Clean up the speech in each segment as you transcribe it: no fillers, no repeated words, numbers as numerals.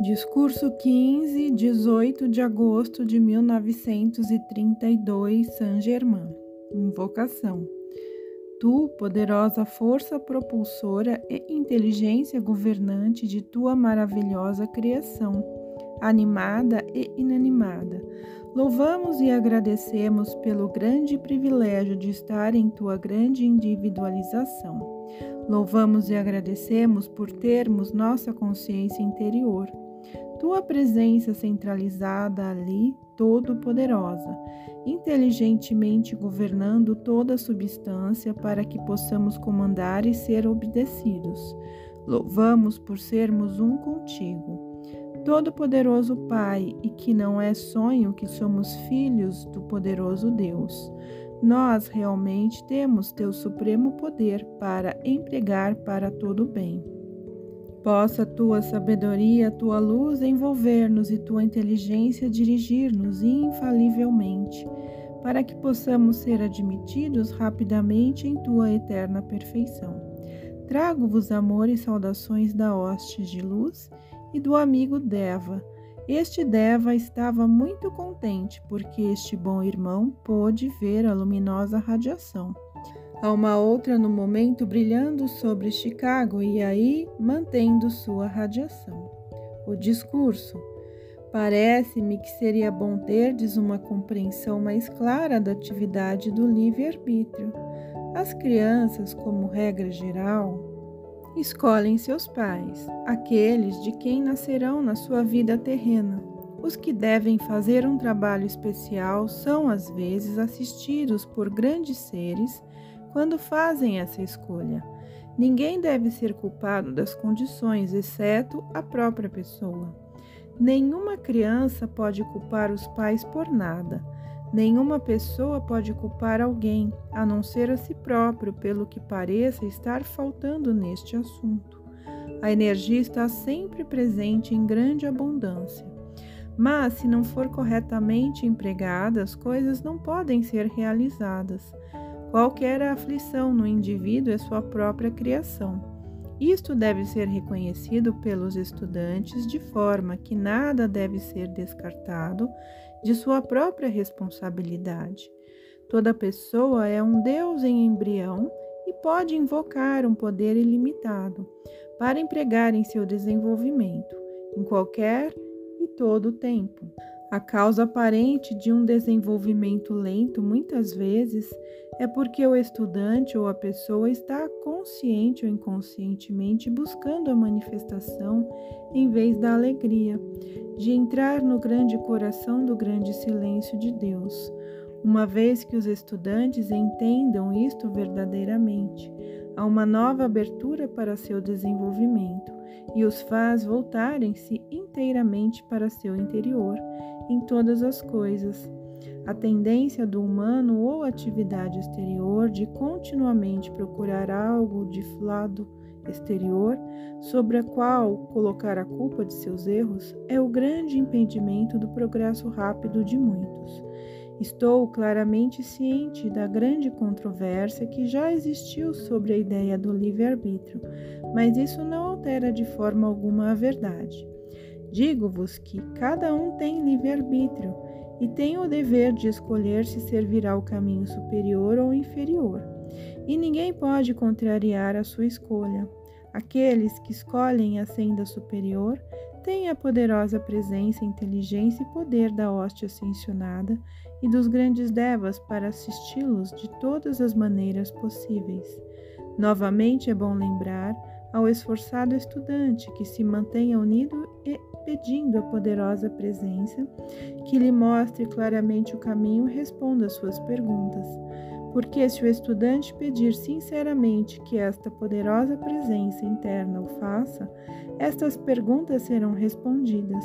Discurso 15, 18 de agosto de 1932, Saint-Germain. Invocação. Tu, poderosa força propulsora e inteligência governante de tua maravilhosa criação, animada e inanimada, louvamos e agradecemos pelo grande privilégio de estar em tua grande individualização. Louvamos e agradecemos por termos nossa consciência interior. Tua presença centralizada ali, todo-poderosa, inteligentemente governando toda a substância para que possamos comandar e ser obedecidos. Louvamos por sermos um contigo. Todo-poderoso Pai, e que não é sonho que somos filhos do poderoso Deus. Nós realmente temos teu supremo poder para empregar para todo o bem. Possa tua sabedoria, tua luz envolver-nos e tua inteligência dirigir-nos infalivelmente, para que possamos ser admitidos rapidamente em tua eterna perfeição. Trago-vos amor e saudações da hoste de luz e do amigo Deva. Este Deva estava muito contente, porque este bom irmão pôde ver a luminosa radiação. Há uma outra no momento brilhando sobre Chicago e aí mantendo sua radiação. O discurso. Parece-me que seria bom terdes uma compreensão mais clara da atividade do livre-arbítrio. As crianças, como regra geral, escolhem seus pais, aqueles de quem nascerão na sua vida terrena. Os que devem fazer um trabalho especial são às vezes assistidos por grandes seres quando fazem essa escolha. Ninguém deve ser culpado das condições, exceto a própria pessoa. Nenhuma criança pode culpar os pais por nada. Nenhuma pessoa pode culpar alguém, a não ser a si próprio, pelo que pareça estar faltando neste assunto. A energia está sempre presente em grande abundância. Mas, se não for corretamente empregada, as coisas não podem ser realizadas. Qualquer aflição no indivíduo é sua própria criação. Isto deve ser reconhecido pelos estudantes de forma que nada deve ser descartado de sua própria responsabilidade. Toda pessoa é um Deus em embrião e pode invocar um poder ilimitado para empregar em seu desenvolvimento, em qualquer e todo o tempo. A causa aparente de um desenvolvimento lento, muitas vezes, é porque o estudante ou a pessoa está consciente ou inconscientemente buscando a manifestação em vez da alegria, de entrar no grande coração do grande silêncio de Deus. Uma vez que os estudantes entendam isto verdadeiramente, há uma nova abertura para seu desenvolvimento e os faz voltarem-se inteiramente para seu interior, em todas as coisas. A tendência do humano ou atividade exterior de continuamente procurar algo de lado exterior, sobre a qual colocar a culpa de seus erros, é o grande impedimento do progresso rápido de muitos. Estou claramente ciente da grande controvérsia que já existiu sobre a ideia do livre-arbítrio, mas isso não altera de forma alguma a verdade. Digo-vos que cada um tem livre-arbítrio e tem o dever de escolher se servirá o caminho superior ou inferior, e ninguém pode contrariar a sua escolha. Aqueles que escolhem a senda superior têm a poderosa presença, inteligência e poder da hoste ascensionada e dos grandes devas para assisti-los de todas as maneiras possíveis. Novamente é bom lembrar ao esforçado estudante que se mantenha unido e pedindo a poderosa presença que lhe mostre claramente o caminho e responda às suas perguntas. Porque se o estudante pedir sinceramente que esta poderosa presença interna o faça, estas perguntas serão respondidas,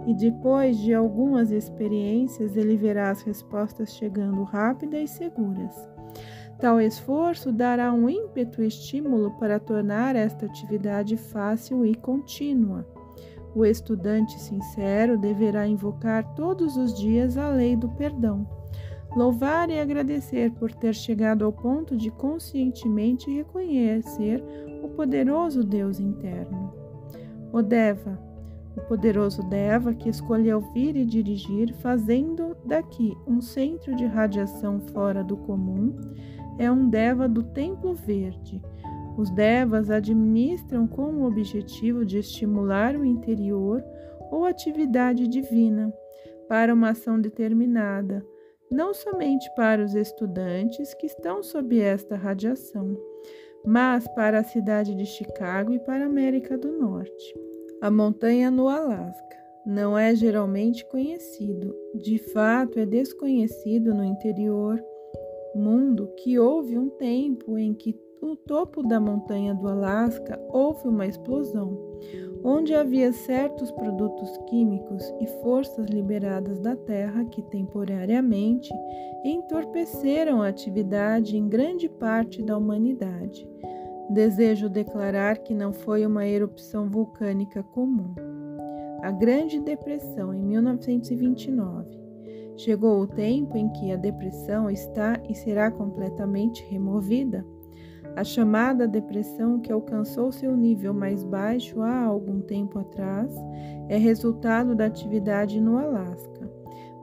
e depois de algumas experiências ele verá as respostas chegando rápidas e seguras. Tal esforço dará um ímpeto e estímulo para tornar esta atividade fácil e contínua. O estudante sincero deverá invocar todos os dias a lei do perdão, louvar e agradecer por ter chegado ao ponto de conscientemente reconhecer o poderoso Deus interno. O Deva, O poderoso Deva, que escolheu vir e dirigir, fazendo daqui um centro de radiação fora do comum, é um Deva do Templo Verde. Os Devas administram com o objetivo de estimular o interior ou atividade divina para uma ação determinada, não somente para os estudantes que estão sob esta radiação, mas para a cidade de Chicago e para a América do Norte. A montanha no Alasca não é geralmente conhecido. De fato, é desconhecido no interior mundo que houve um tempo em que no topo da montanha do Alasca houve uma explosão, onde havia certos produtos químicos e forças liberadas da Terra que temporariamente entorpeceram a atividade em grande parte da humanidade. Desejo declarar que não foi uma erupção vulcânica comum. A Grande Depressão, em 1929. Chegou o tempo em que a depressão está e será completamente removida. A chamada depressão, que alcançou seu nível mais baixo há algum tempo atrás, é resultado da atividade no Alasca.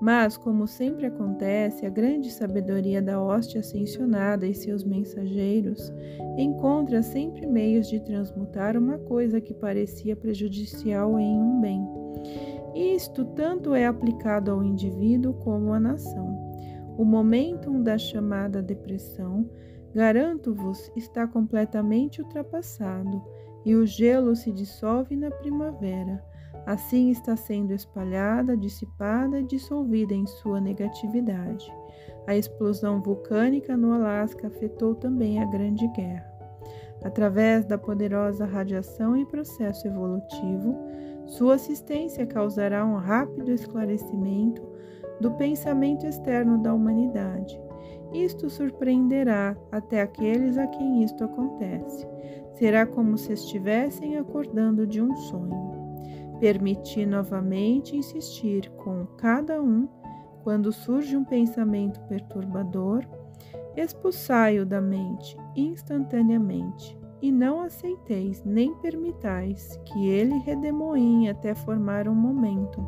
Mas, como sempre acontece, a grande sabedoria da hoste ascensionada e seus mensageiros encontra sempre meios de transmutar uma coisa que parecia prejudicial em um bem. Isto tanto é aplicado ao indivíduo como à nação. O momentum da chamada depressão, garanto-vos, está completamente ultrapassado, e o gelo se dissolve na primavera. Assim está sendo espalhada, dissipada e dissolvida em sua negatividade. A explosão vulcânica no Alasca afetou também a Grande Guerra. Através da poderosa radiação e processo evolutivo, sua assistência causará um rápido esclarecimento do pensamento externo da humanidade. Isto surpreenderá até aqueles a quem isto acontece. Será como se estivessem acordando de um sonho. Permiti novamente insistir com cada um, quando surge um pensamento perturbador, expulsai-o da mente instantaneamente, e não aceiteis nem permitais que ele redemoinhe até formar um momento.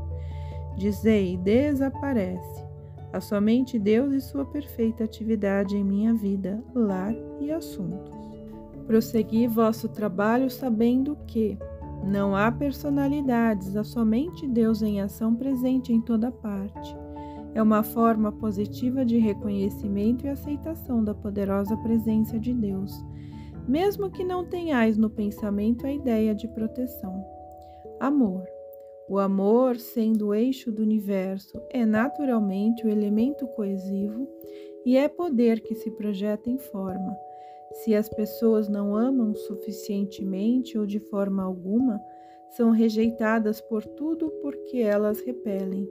Dizei, desaparece. Há somente Deus e sua perfeita atividade em minha vida, lar e assuntos. Prossegui vosso trabalho sabendo que não há personalidades, há somente Deus em ação presente em toda parte. É uma forma positiva de reconhecimento e aceitação da poderosa presença de Deus, mesmo que não tenhais no pensamento a ideia de proteção. Amor. O amor, sendo o eixo do universo, é naturalmente o elemento coesivo e é poder que se projeta em forma. Se as pessoas não amam suficientemente ou de forma alguma, são rejeitadas por tudo porque elas repelem.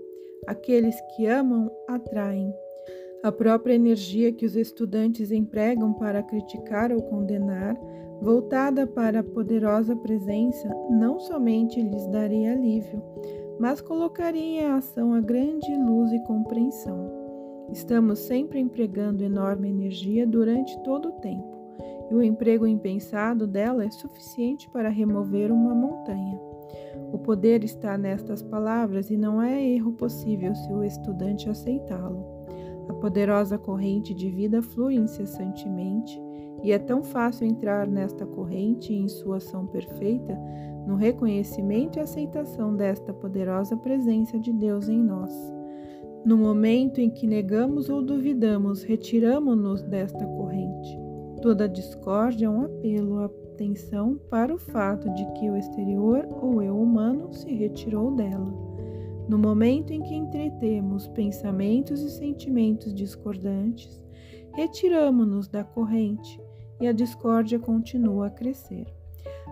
Aqueles que amam atraem. A própria energia que os estudantes empregam para criticar ou condenar, voltada para a poderosa presença, não somente lhes daria alívio, mas colocaria em ação a grande luz e compreensão. Estamos sempre empregando enorme energia durante todo o tempo, e o emprego impensado dela é suficiente para remover uma montanha. O poder está nestas palavras e não é erro possível se o estudante aceitá-lo. A poderosa corrente de vida flui incessantemente e é tão fácil entrar nesta corrente e em sua ação perfeita no reconhecimento e aceitação desta poderosa presença de Deus em nós. No momento em que negamos ou duvidamos, retiramo-nos desta corrente. Toda discórdia é um apelo à atenção para o fato de que o exterior ou eu humano se retirou dela. No momento em que entretemos pensamentos e sentimentos discordantes, retiramo-nos da corrente e a discórdia continua a crescer.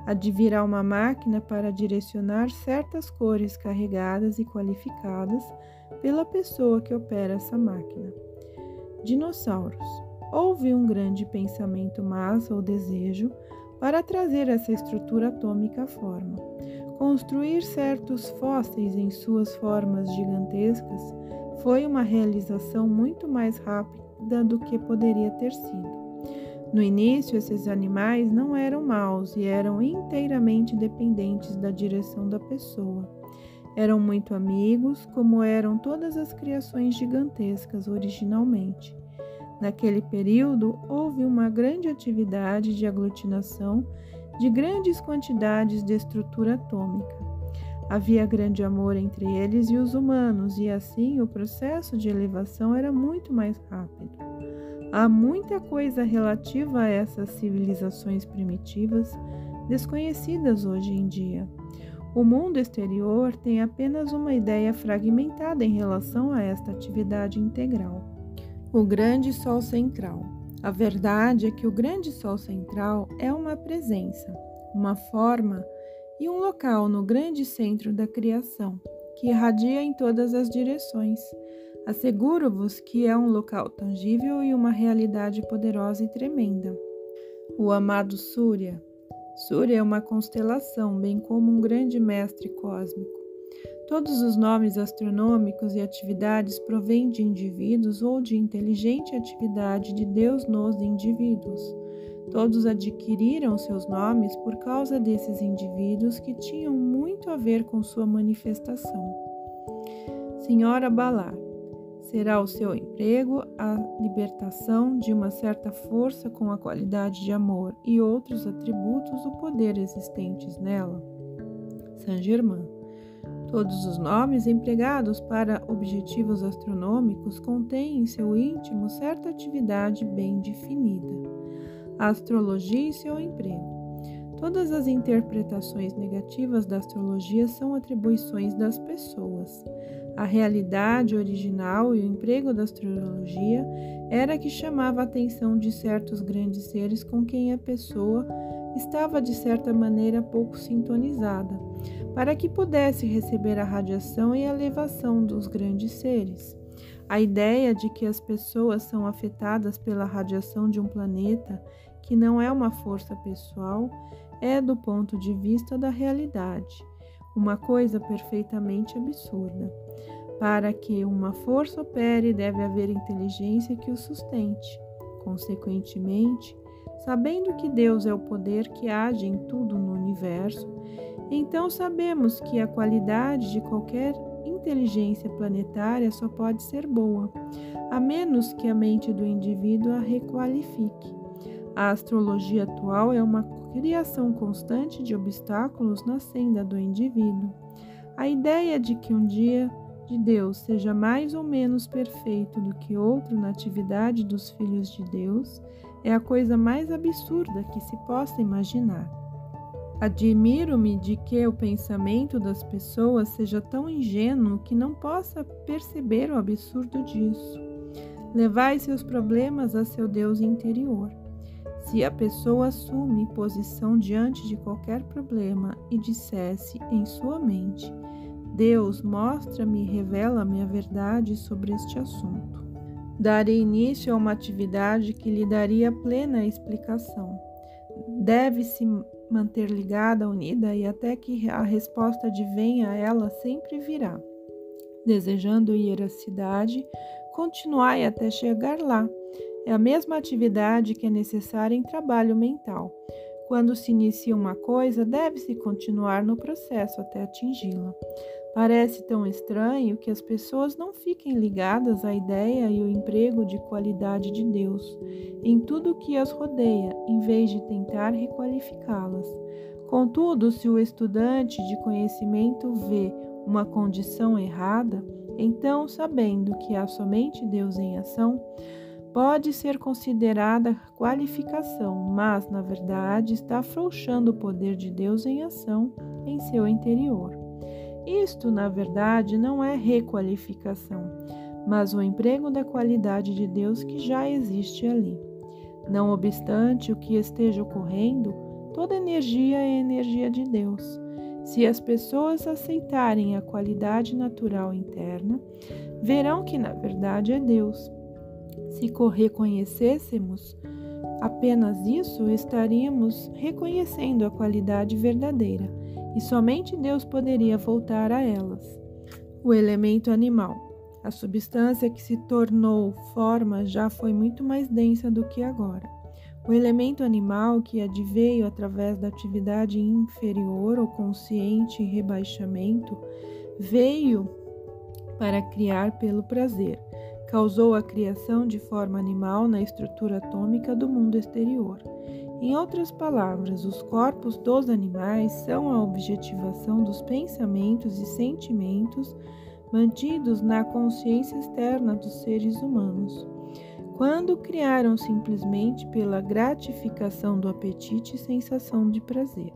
Advirá uma máquina para direcionar certas cores carregadas e qualificadas pela pessoa que opera essa máquina. Dinossauros. Houve um grande pensamento massa ou desejo para trazer essa estrutura atômica à forma. Construir certos fósseis em suas formas gigantescas foi uma realização muito mais rápida do que poderia ter sido. No início, esses animais não eram maus e eram inteiramente dependentes da direção da pessoa. Eram muito amigos, como eram todas as criações gigantescas originalmente. Naquele período, houve uma grande atividade de aglutinação de grandes quantidades de estrutura atômica. Havia grande amor entre eles e os humanos, e assim o processo de elevação era muito mais rápido. Há muita coisa relativa a essas civilizações primitivas desconhecidas hoje em dia. O mundo exterior tem apenas uma ideia fragmentada em relação a esta atividade integral. O grande Sol central. A verdade é que o grande Sol central é uma presença, uma forma e um local no grande centro da criação, que irradia em todas as direções. Asseguro-vos que é um local tangível e uma realidade poderosa e tremenda. O amado Súria. Súria é uma constelação, bem como um grande mestre cósmico. Todos os nomes astronômicos e atividades provêm de indivíduos ou de inteligente atividade de Deus nos indivíduos. Todos adquiriram seus nomes por causa desses indivíduos que tinham muito a ver com sua manifestação. Senhora Balar. Será o seu emprego a libertação de uma certa força com a qualidade de amor e outros atributos do poder existentes nela. Saint-Germain. Todos os nomes empregados para objetivos astronômicos contêm em seu íntimo certa atividade bem definida. A astrologia e seu emprego. Todas as interpretações negativas da astrologia são atribuições das pessoas. A realidade original e o emprego da astrologia era que chamava a atenção de certos grandes seres com quem a pessoa estava de certa maneira pouco sintonizada, para que pudesse receber a radiação e a elevação dos grandes seres. A ideia de que as pessoas são afetadas pela radiação de um planeta, que não é uma força pessoal, é, do ponto de vista da realidade, uma coisa perfeitamente absurda. Para que uma força opere, deve haver inteligência que o sustente. Consequentemente, sabendo que Deus é o poder que age em tudo no universo, então sabemos que a qualidade de qualquer inteligência planetária só pode ser boa, a menos que a mente do indivíduo a requalifique. A astrologia atual é uma criação constante de obstáculos na senda do indivíduo. A ideia de que um dia de Deus seja mais ou menos perfeito do que outro na atividade dos filhos de Deus é a coisa mais absurda que se possa imaginar. Admiro-me de que o pensamento das pessoas seja tão ingênuo que não possa perceber o absurdo disso. Levai seus problemas a seu Deus interior. Se a pessoa assume posição diante de qualquer problema e dissesse em sua mente: Deus, mostra-me e revela-me a verdade sobre este assunto, darei início a uma atividade que lhe daria plena explicação. Deve-se manter ligada, unida, e até que a resposta advenha, ela sempre virá. Desejando ir à cidade, continuai até chegar lá. É a mesma atividade que é necessária em trabalho mental. Quando se inicia uma coisa, deve-se continuar no processo até atingi-la. Parece tão estranho que as pessoas não fiquem ligadas à ideia e ao emprego de qualidade de Deus em tudo o que as rodeia, em vez de tentar requalificá-las. Contudo, se o estudante de conhecimento vê uma condição errada, então, sabendo que há somente Deus em ação, pode ser considerada qualificação, mas, na verdade, está afrouxando o poder de Deus em ação em seu interior. Isto, na verdade, não é requalificação, mas o emprego da qualidade de Deus que já existe ali. Não obstante o que esteja ocorrendo, toda energia é energia de Deus. Se as pessoas aceitarem a qualidade natural interna, verão que, na verdade, é Deus. Se reconhecêssemos apenas isso, estaríamos reconhecendo a qualidade verdadeira, e somente Deus poderia voltar a elas. O elemento animal. A substância que se tornou forma já foi muito mais densa do que agora. O elemento animal, que adveio através da atividade inferior ou consciente rebaixamento, Veio para criar pelo prazer. Causou a criação de forma animal na estrutura atômica do mundo exterior. Em outras palavras, os corpos dos animais são a objetivação dos pensamentos e sentimentos mantidos na consciência externa dos seres humanos, quando criaram simplesmente pela gratificação do apetite e sensação de prazer.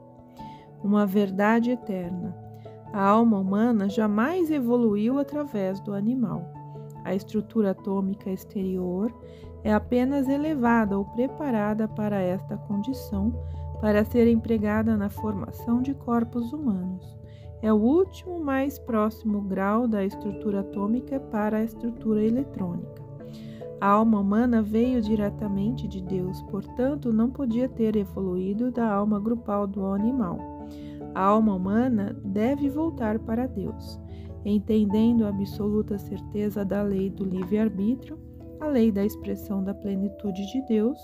Uma verdade eterna. A alma humana jamais evoluiu através do animal. A estrutura atômica exterior é apenas elevada ou preparada para esta condição, para ser empregada na formação de corpos humanos. É o último mais próximo grau da estrutura atômica para a estrutura eletrônica. A alma humana veio diretamente de Deus, portanto, não podia ter evoluído da alma grupal do animal. A alma humana deve voltar para Deus, entendendo a absoluta certeza da lei do livre-arbítrio, a lei da expressão da plenitude de Deus,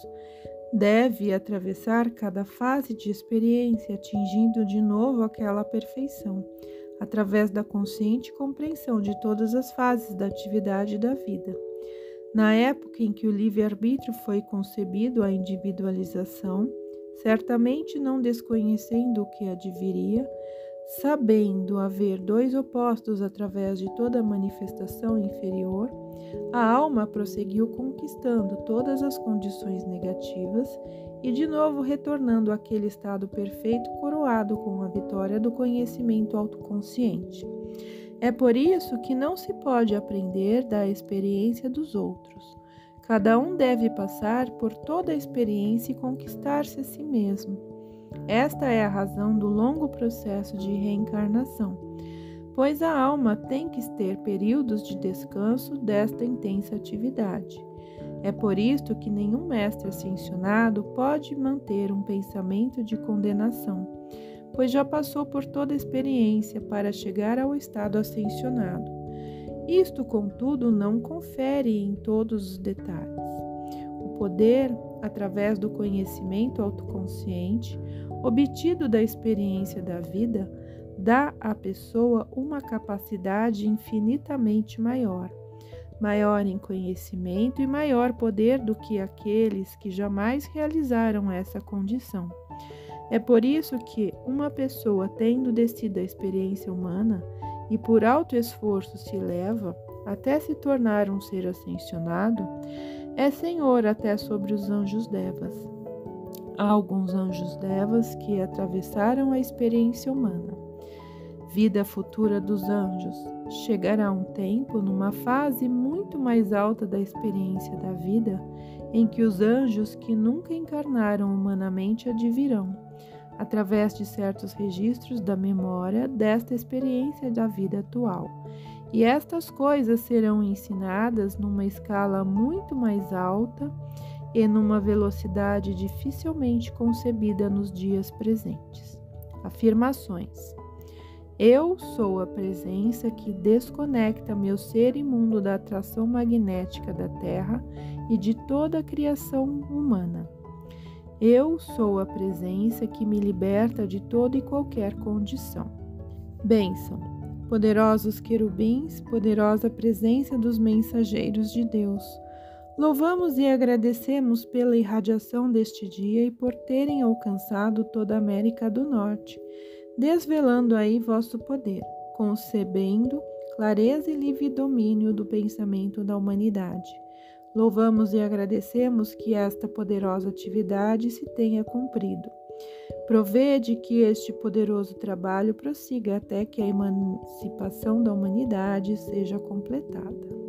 deve atravessar cada fase de experiência, atingindo de novo aquela perfeição, através da consciente compreensão de todas as fases da atividade da vida. Na época em que o livre-arbítrio foi concebido, a individualização, certamente não desconhecendo o que adviria, sabendo haver dois opostos através de toda manifestação inferior, a alma prosseguiu conquistando todas as condições negativas e de novo retornando àquele estado perfeito coroado com a vitória do conhecimento autoconsciente. É por isso que não se pode aprender da experiência dos outros. Cada um deve passar por toda a experiência e conquistar-se a si mesmo. Esta é a razão do longo processo de reencarnação, pois a alma tem que ter períodos de descanso desta intensa atividade. É por isto que nenhum mestre ascensionado pode manter um pensamento de condenação, pois já passou por toda a experiência para chegar ao estado ascensionado. Isto, contudo, não confere em todos os detalhes. O poder, através do conhecimento autoconsciente, obtido da experiência da vida, dá à pessoa uma capacidade infinitamente maior em conhecimento e maior poder do que aqueles que jamais realizaram essa condição. É por isso que uma pessoa, tendo descido a experiência humana e por alto esforço se eleva até se tornar um ser ascensionado, é senhor até sobre os anjos devas. Há alguns anjos devas que atravessaram a experiência humana. Vida futura dos anjos. Chegará um tempo, numa fase muito mais alta da experiência da vida, em que os anjos que nunca encarnaram humanamente advirão, através de certos registros da memória desta experiência da vida atual. E estas coisas serão ensinadas numa escala muito mais alta e numa velocidade dificilmente concebida nos dias presentes. Afirmações. Eu sou a presença que desconecta meu ser imundo da atração magnética da Terra e de toda a criação humana. Eu sou a presença que me liberta de toda e qualquer condição. Bênção. Poderosos querubins, poderosa presença dos mensageiros de Deus, louvamos e agradecemos pela irradiação deste dia e por terem alcançado toda a América do Norte, desvelando aí vosso poder, concebendo clareza e livre domínio do pensamento da humanidade. Louvamos e agradecemos que esta poderosa atividade se tenha cumprido. Provede que este poderoso trabalho prossiga até que a emancipação da humanidade seja completada.